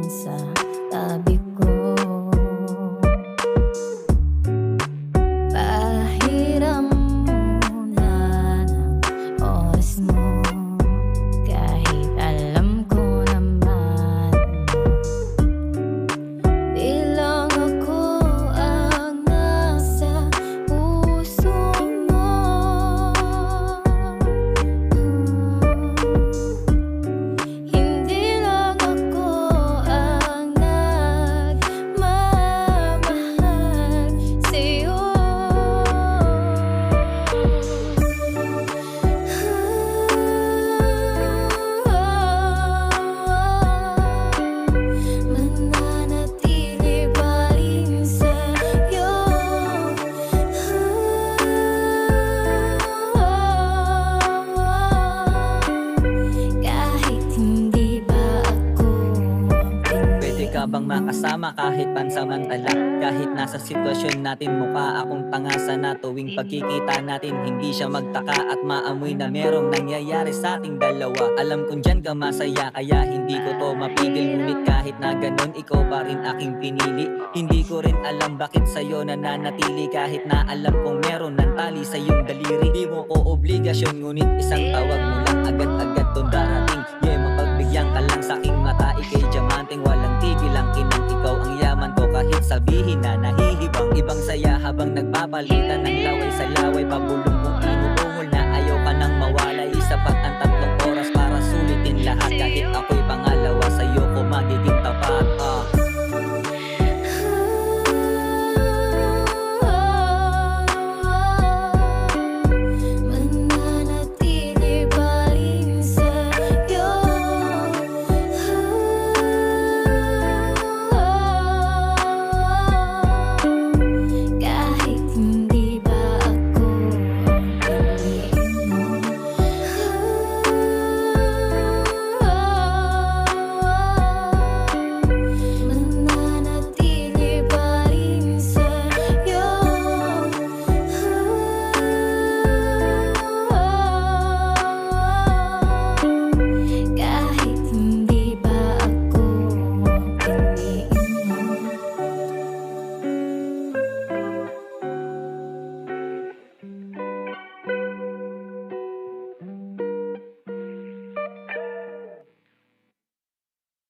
sa tabi ko. Pahiram muna ng oras mo, kahit alam ko naman di lang ako ang nasa puso mo. Hindi lang ako ang nagmamahal sa'yo. Mananatili pa rin sa'yo. Kahit hindi ba ako ang Pwede ka bang makasama kahit pansamantala? Kahit nasa sitwasyon natin, mukha akong tanga. Sana tuwing pagkikita natin hindi siya magtaka at maamoy na merong nangyayari sa ating dalawa. Alam kong dyan ka masaya kaya hindi ko to mapigil. Ngunit kahit na ganun, ikaw pa rin aking pinili. Hindi ko rin alam bakit sa'yo nananatili, kahit na alam kong meron ng tali sa iyong daliri. Di mo ko obligasyon, ngunit isang tawag mo lang agad-agad to darating. Yeah, mapagbigyan ka lang sa aking mata, ikay diamanteng walang tigil ang kinang. Ikaw ang yaman ko kahit sabihin na nahihibang. Ibang saya habang nagpapalitan